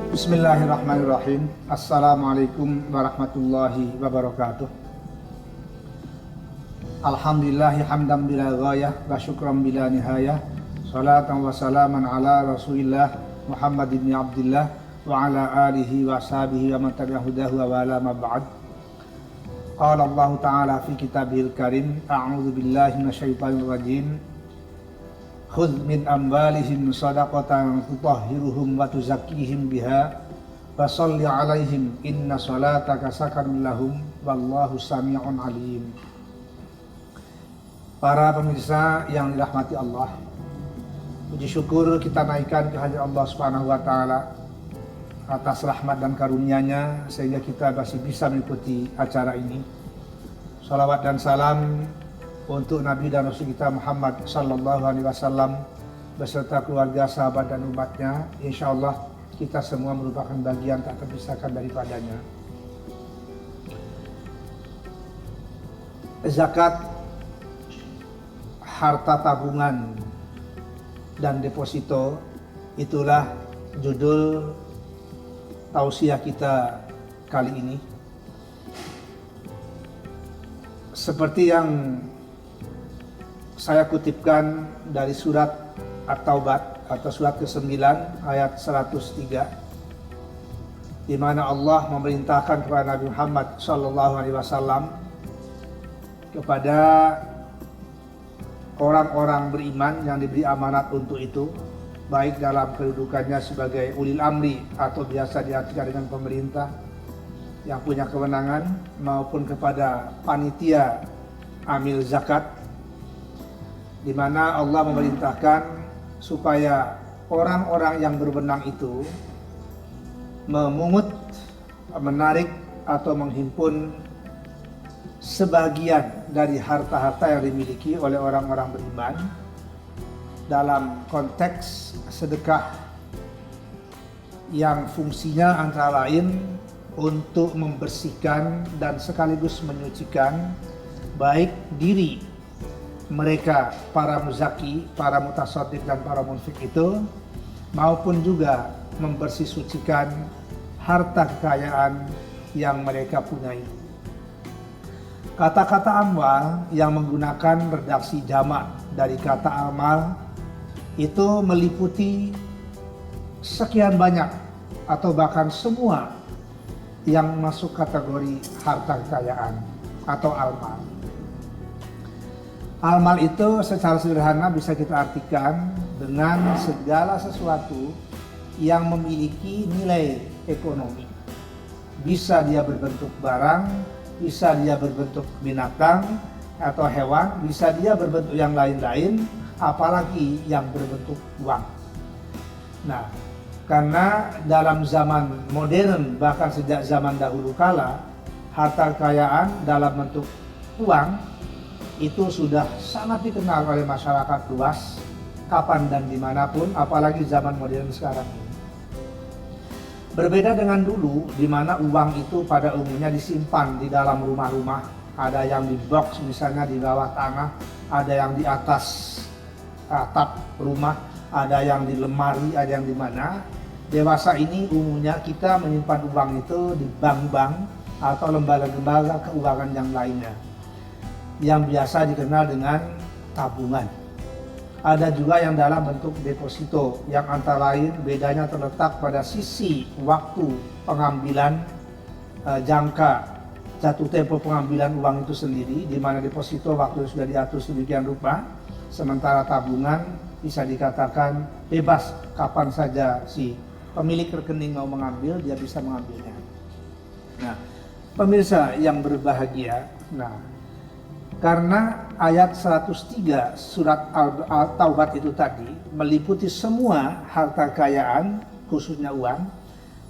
Bismillahirrahmanirrahim. Assalamualaikum warahmatullahi wabarakatuh. Alhamdulillahi hamdan bila ghayah wa syukran bila nihayah. Salatan wa salaman ala Rasulillah Muhammad ibn Abdullah wa ala alihi wa sahbihi wa man tabi'ahu hudahu wa wala ma ba'd. Qala Allah Ta'ala fi kitabihil karim, a'udzu billahi minasyaitonir rajim. Khudh min amwalihim shadaqatan tutahhiruhum wa tuzakkihim biha wa shalli 'alaihim inna salataka sakanun lahum wallahu samii'un 'aliim. Para pemirsa yang dirahmati Allah, puji syukur kita naikkan kehadirat Allah Subhanahu wa taala atas rahmat dan karunia-Nya sehingga kita masih bisa mengikuti acara ini. Salawat dan salam untuk Nabi dan Rasul kita Muhammad sallallahu alaihi wasallam beserta keluarga, sahabat dan umatnya. Insyaallah kita semua merupakan bagian tak terpisahkan daripadanya. Zakat harta tabungan dan deposito, itulah judul tausiah kita kali ini. Seperti yang saya kutipkan dari surat At-Taubah atau surat ke-9 ayat 103, di mana Allah memerintahkan kepada Nabi Muhammad sallallahu alaihi wasallam kepada orang-orang beriman yang diberi amanat untuk itu, baik dalam kedudukannya sebagai ulil amri atau biasa diartikan dengan pemerintah yang punya kewenangan, maupun kepada panitia amil zakat, di mana Allah memerintahkan supaya orang-orang yang berwenang itu memungut, menarik atau menghimpun sebagian dari harta-harta yang dimiliki oleh orang-orang beriman dalam konteks sedekah yang fungsinya antara lain untuk membersihkan dan sekaligus menyucikan baik diri mereka, para muzaki, para mutasaddiq dan para munfik itu, maupun juga membersih-sucikan harta kekayaan yang mereka punyai. Kata-kata amwal yang menggunakan redaksi jamak dari kata amal itu meliputi sekian banyak atau bahkan semua yang masuk kategori harta kekayaan atau almal. Almal itu secara sederhana bisa kita artikan dengan segala sesuatu yang memiliki nilai ekonomi. Bisa dia berbentuk barang, bisa dia berbentuk binatang atau hewan, bisa dia berbentuk yang lain-lain, apalagi yang berbentuk uang. Nah, karena dalam zaman modern, bahkan sejak zaman dahulu kala, harta kekayaan dalam bentuk uang itu sudah sangat dikenal oleh masyarakat luas, kapan dan dimanapun, apalagi zaman modern sekarang ini. Berbeda dengan dulu, di mana uang itu pada umumnya disimpan di dalam rumah-rumah, ada yang di box misalnya di bawah tanah, ada yang di atas atap rumah, ada yang di lemari, ada yang di mana. Dewasa ini umumnya kita menyimpan uang itu di bank-bank atau lembaga-lembaga keuangan yang lainnya, yang biasa dikenal dengan tabungan. Ada juga yang dalam bentuk deposito, yang antara lain bedanya terletak pada sisi waktu pengambilan, jangka jatuh tempo pengambilan uang itu sendiri, di mana deposito waktu sudah diatur sedemikian rupa, sementara tabungan bisa dikatakan bebas, kapan saja si pemilik rekening mau mengambil, dia bisa mengambilnya. Nah, pemirsa yang berbahagia, karena ayat 103 surat Al-Taubah itu tadi meliputi semua harta kekayaan, khususnya uang,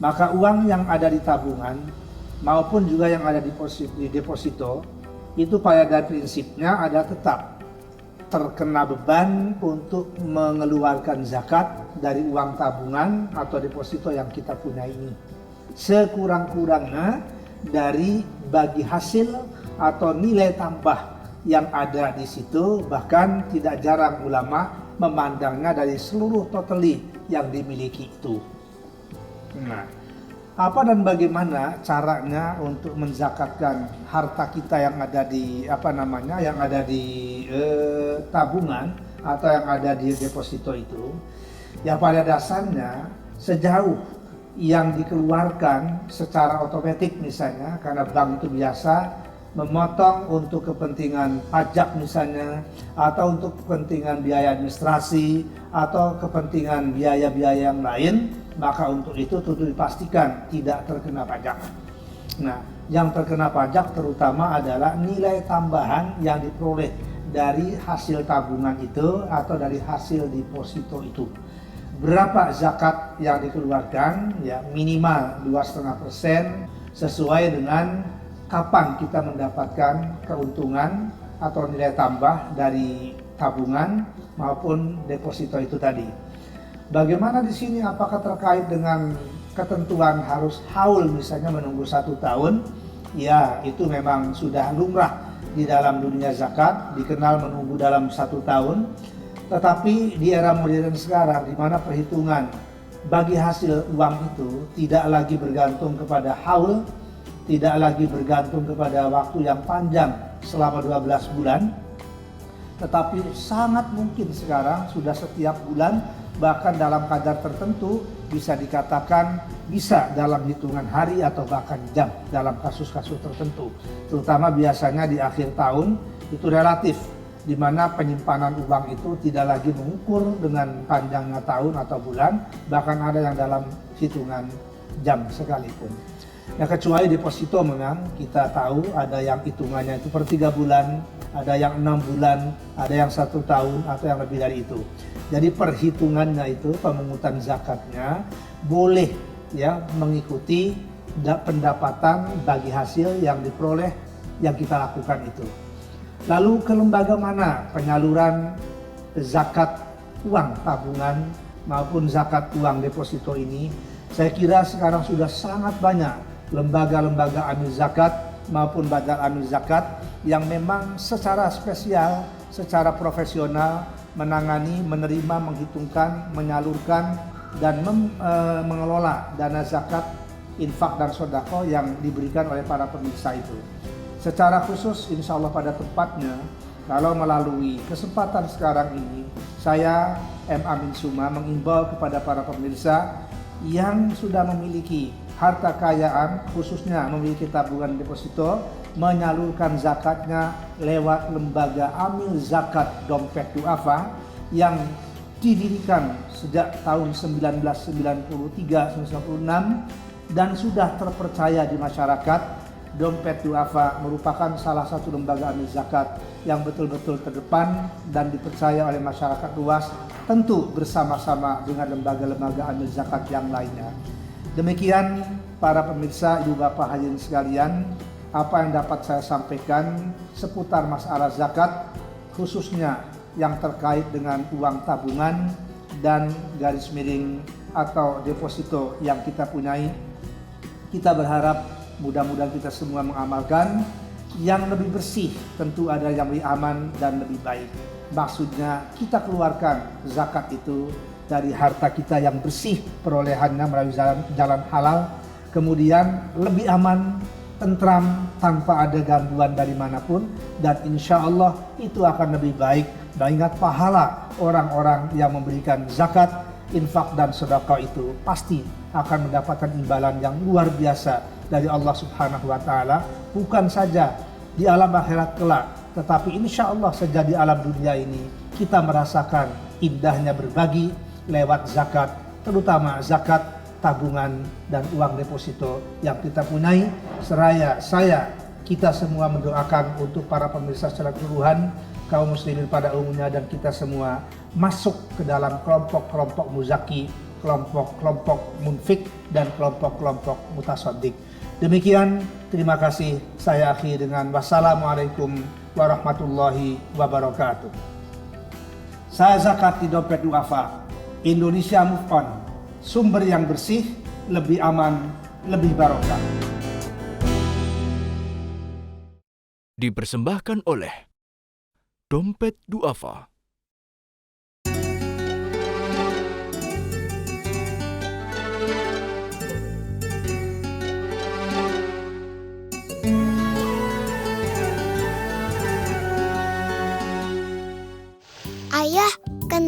maka uang yang ada di tabungan maupun juga yang ada di deposito itu pada prinsipnya ada tetap terkena beban untuk mengeluarkan zakat dari uang tabungan atau deposito yang kita punya ini, sekurang-kurangnya dari bagi hasil atau nilai tambah yang ada di situ. Bahkan tidak jarang ulama memandangnya dari seluruh totally yang dimiliki itu. Nah, apa dan bagaimana caranya untuk menzakatkan harta kita yang ada di tabungan atau yang ada di deposito itu? Ya pada dasarnya sejauh yang dikeluarkan secara otomatis misalnya karena bank itu biasa memotong untuk kepentingan pajak misalnya atau untuk kepentingan biaya administrasi atau kepentingan biaya-biaya yang lain, maka untuk itu tentu dipastikan tidak terkena pajak. Nah, yang terkena pajak terutama adalah nilai tambahan yang diperoleh dari hasil tabungan itu atau dari hasil deposito itu. Berapa zakat yang dikeluarkan? Ya minimal 2,5% sesuai dengan kapan kita mendapatkan keuntungan atau nilai tambah dari tabungan maupun deposito itu tadi. Bagaimana di sini? Apakah terkait dengan ketentuan harus haul misalnya menunggu 1 tahun? Ya itu memang sudah lumrah di dalam dunia zakat, dikenal menunggu dalam 1 tahun. Tetapi di era modern sekarang di mana perhitungan bagi hasil uang itu tidak lagi bergantung kepada haul, tidak lagi bergantung kepada waktu yang panjang selama 12 bulan, tetapi sangat mungkin sekarang sudah setiap bulan, bahkan dalam kadar tertentu bisa dikatakan bisa dalam hitungan hari atau bahkan jam dalam kasus-kasus tertentu. Terutama biasanya di akhir tahun itu relatif, di mana penyimpanan uang itu tidak lagi mengukur dengan panjangnya tahun atau bulan, bahkan ada yang dalam hitungan jam sekalipun. Ya kecuali deposito memang kita tahu ada yang hitungannya itu per 3 bulan, ada yang 6 bulan, ada yang 1 tahun atau yang lebih dari itu. Jadi perhitungannya itu pemungutan zakatnya boleh ya mengikuti pendapatan bagi hasil yang diperoleh yang kita lakukan itu. Lalu ke lembaga mana penyaluran zakat uang tabungan maupun zakat uang deposito ini? Saya kira sekarang sudah sangat banyak lembaga-lembaga amil zakat maupun badal amil zakat yang memang secara spesial, secara profesional menangani, menerima, menghitungkan, menyalurkan dan mengelola dana zakat, infak dan sodako yang diberikan oleh para pemirsa itu. Secara khusus insya Allah pada tempatnya, kalau melalui kesempatan sekarang ini, saya M. Amin Suma mengimbau kepada para pemirsa yang sudah memiliki harta kekayaan, khususnya memiliki tabungan deposito, menyalurkan zakatnya lewat lembaga amil zakat dompet duafa yang didirikan sejak tahun 1993-1996 dan sudah terpercaya di masyarakat. Dompet duafa merupakan salah satu lembaga amil zakat yang betul-betul terdepan dan dipercaya oleh masyarakat luas, tentu bersama-sama dengan lembaga-lembaga amil zakat yang lainnya. Demikian para pemirsa, ibu bapak hadirin sekalian, apa yang dapat saya sampaikan seputar masalah zakat, khususnya yang terkait dengan uang tabungan dan garis miring atau deposito yang kita punyai. Kita berharap mudah-mudahan kita semua mengamalkan yang lebih bersih, tentu ada yang lebih aman dan lebih baik. Maksudnya kita keluarkan zakat itu dari harta kita yang bersih, perolehannya melalui jalan halal, kemudian lebih aman, tentram, tanpa ada gangguan dari manapun, dan insya Allah itu akan lebih baik. Dan ingat pahala orang-orang yang memberikan zakat, infak dan sedekah itu pasti akan mendapatkan imbalan yang luar biasa dari Allah Subhanahu wa Ta'ala, bukan saja di alam akhirat kelak, tetapi insya Allah sejak di alam dunia ini kita merasakan indahnya berbagi lewat zakat, terutama zakat tabungan dan uang deposito yang kita punyai. Seraya saya, kita semua mendoakan untuk para pemirsa secara keseluruhan, kaum muslimin pada umumnya, dan kita semua masuk ke dalam kelompok-kelompok muzaki, kelompok-kelompok munfik dan kelompok-kelompok mutasaddiq. Demikian, terima kasih. Saya akhiri dengan wassalamualaikum warahmatullahi wabarakatuh. Saya zakat di dompet duafa. Indonesia move on. Sumber yang bersih, lebih aman, lebih barokah. Dipersembahkan oleh Dompet Duafa.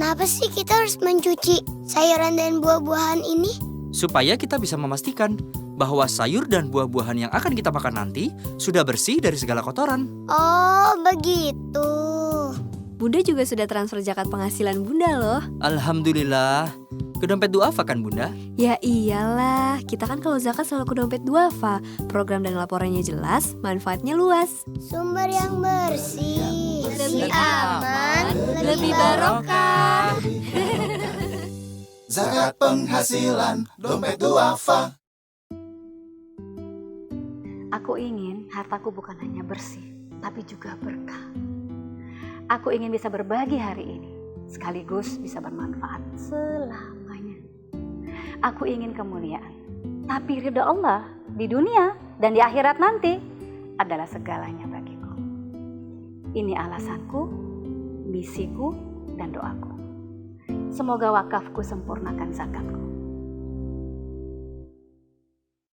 Kenapa sih kita harus mencuci sayuran dan buah-buahan ini? Supaya kita bisa memastikan bahwa sayur dan buah-buahan yang akan kita makan nanti sudah bersih dari segala kotoran. Oh, begitu. Bunda juga sudah transfer zakat penghasilan Bunda loh. Alhamdulillah. Ke dompet duafa kan Bunda? Ya iyalah, kita kan kalau zakat selalu ke dompet duafa. Program dan laporannya jelas, manfaatnya luas. Sumber yang bersih, lebih aman, lebih barokah. Zakat penghasilan dompet duafa. Aku ingin hartaku bukan hanya bersih, tapi juga berkah. Aku ingin bisa berbagi hari ini, sekaligus bisa bermanfaat selamanya. Aku ingin kemuliaan, tapi ridha Allah di dunia dan di akhirat nanti adalah segalanya bagiku. Ini alasanku, misiku, dan doaku. Semoga wakafku sempurnakan zakatku.